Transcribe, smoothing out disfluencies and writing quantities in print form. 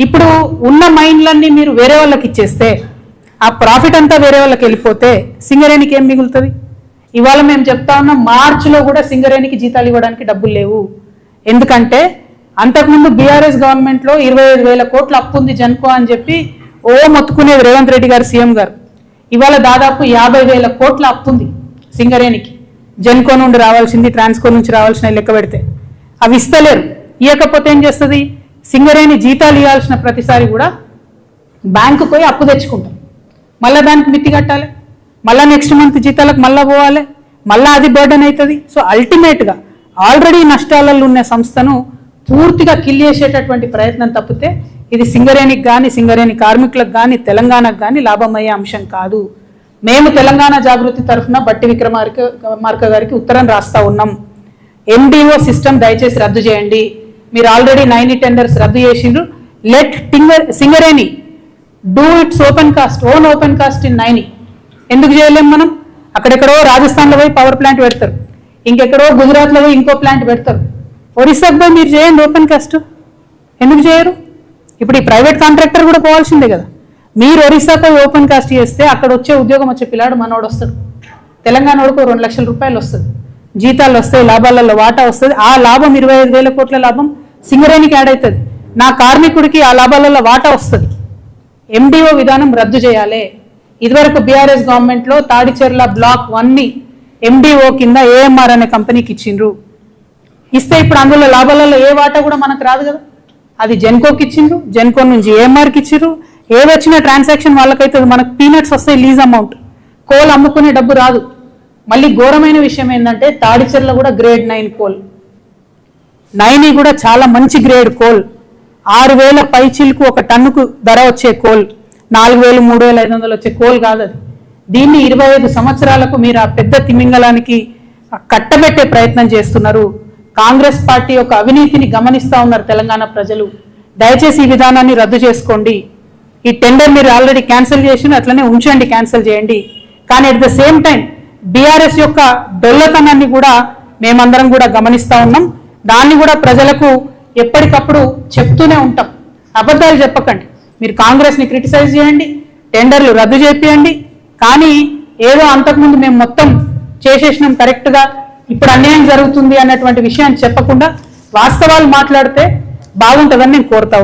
ఇప్పుడు ఉన్న మైన్లన్నీ మీరు వేరే వాళ్ళకి ఇచ్చేస్తే ఆ ప్రాఫిట్ అంతా వేరే వాళ్ళకి వెళ్ళిపోతే సింగరేణికి ఏం మిగులుతుంది? ఇవాళ మేము చెప్తా ఉన్నాం, మార్చిలో కూడా సింగరేణికి జీతాలు ఇవ్వడానికి డబ్బులు లేవు. ఎందుకంటే అంతకుముందు బీఆర్ఎస్ గవర్నమెంట్లో 25,000 కోట్ల అప్పు ఉంది జన్కో అని చెప్పి మొత్తుకునేది రేవంత్ రెడ్డి గారు, సీఎం గారు. ఇవాళ దాదాపు 50,000 కోట్ల అప్పు ఉంది సింగరేణికి. జన్కో నుండి రావాల్సింది, ట్రాన్స్కో నుంచి రావాల్సిన లెక్క పెడితే అవి ఇస్తలేరు. ఇవ్వకపోతే ఏం చేస్తుంది? సింగరేణి జీతాలు ఇవ్వాల్సిన ప్రతిసారి కూడా బ్యాంకు పోయి అప్పు తెచ్చుకుంటాం, మళ్ళీ దానికి మిత్తి కట్టాలి, మళ్ళీ నెక్స్ట్ మంత్ జీతాలకు మళ్ళీ పోవాలి, మళ్ళీ అది బర్డెన్ అవుతుంది. సో అల్టిమేట్గా ఆల్రెడీ నష్టాలలో ఉన్న సంస్థను పూర్తిగా కిల్ చేసేటటువంటి ప్రయత్నం తప్పితే ఇది సింగరేణికి కానీ, సింగరేణి కార్మికులకు కానీ, తెలంగాణకు కానీ లాభమయ్యే అంశం కాదు. మేము తెలంగాణ జాగృతి తరఫున బట్టి విక్రమార్క గారికి ఉత్తరం రాస్తా ఉన్నాం. ఎండిఓ సిస్టమ్ దయచేసి రద్దు చేయండి. మీరు ఆల్రెడీ 90 టెండర్స్ రద్దు చేసిండ్రు. Let Singareni do it's open cast in 90. ఎందుకు చేయలేం మనం? అక్కడెక్కడో రాజస్థాన్లో పోయి పవర్ ప్లాంట్ పెడతారు, ఇంకెక్కడో గుజరాత్లో పోయి ఇంకో ప్లాంట్ పెడతారు. ఒరిస్సాకు పోయి మీరు చేయండి ఓపెన్ కాస్ట్, ఎందుకు చేయరు? ఇప్పుడు ఈ ప్రైవేట్ కాంట్రాక్టర్ కూడా పోవాల్సిందే కదా. మీరు ఒరిస్సాపై ఓపెన్ కాస్ట్ చేస్తే అక్కడ వచ్చే ఉద్యోగం వచ్చే పిల్లాడు మనోడు వస్తాడు. తెలంగాణ వాడికి 2 లక్షల రూపాయలు వస్తుంది, జీతాలు వస్తాయి, లాభాలలో వాటా వస్తుంది. ఆ లాభం 25,000 కోట్ల లాభం సింగరేణికి యాడ్ అవుతుంది. నా కార్మికుడికి ఆ లాభాలలో వాటా వస్తుంది. ఎండిఓ విధానం రద్దు చేయాలి. ఇదివరకు బీఆర్ఎస్ గవర్నమెంట్లో తాడిచెర్ల బ్లాక్ 1ని ఎండిఓ కింద ఏఎంఆర్ అనే కంపెనీకి ఇచ్చిండ్రు. ఇస్తే ఇప్పుడు అందులో లాభాలలో ఏ వాటా కూడా మనకు రాదు కదా. అది జెన్కోకి ఇచ్చిండ్రు, జెన్కో నుంచి ఏఎంఆర్కి ఇచ్చిండ్రు. ఏదొచ్చినా ట్రాన్సాక్షన్ వాళ్ళకైతే మనకు పీనట్స్ వస్తాయి, లీజ్ అమౌంట్. కోల్ అమ్ముకునే డబ్బు రాదు. మళ్ళీ ఘోరమైన విషయం ఏంటంటే తాడిచెర్ల కూడా గ్రేడ్ 9 కోల్, 9 కూడా చాలా మంచి గ్రేడ్ కోల్. 6,000 పైచిలకు ఒక టన్నుకు ధర వచ్చే కోల్, 4,000 3,500 వచ్చే కోల్ కాదు అది. దీన్ని 25 సంవత్సరాలకు మీరు ఆ పెద్ద తిమింగలానికి కట్టబెట్టే ప్రయత్నం చేస్తున్నారు. కాంగ్రెస్ పార్టీ యొక్క అవినీతిని గమనిస్తూ ఉన్నారు తెలంగాణ ప్రజలు. దయచేసి ఈ విధానాన్ని రద్దు చేసుకోండి. ఈ టెండర్ మీరు ఆల్రెడీ క్యాన్సిల్ చేసి అట్లనే ఉంచండి, క్యాన్సిల్ చేయండి. కానీ at the same time BRS యొక్క డొల్లతనాన్ని కూడా మేమందరం కూడా గమనిస్తూ ఉన్నాం. దాన్ని కూడా ప్రజలకు ఎప్పటికప్పుడు చెప్తూనే ఉంటాం. అబద్ధాలు చెప్పకండి. మీరు కాంగ్రెస్ని క్రిటిసైజ్ చేయండి, టెండర్లు రద్దు చేపియండి. కానీ ఏదో అంతకుముందు మేము మొత్తం చేసేసినాం కరెక్ట్గా, ఇప్పుడు అన్యాయం జరుగుతుంది అన్నటువంటి విషయాన్ని చెప్పకుండా వాస్తవాలు మాట్లాడితే బాగుంటుందని నేను కోరుతా ఉన్నాను.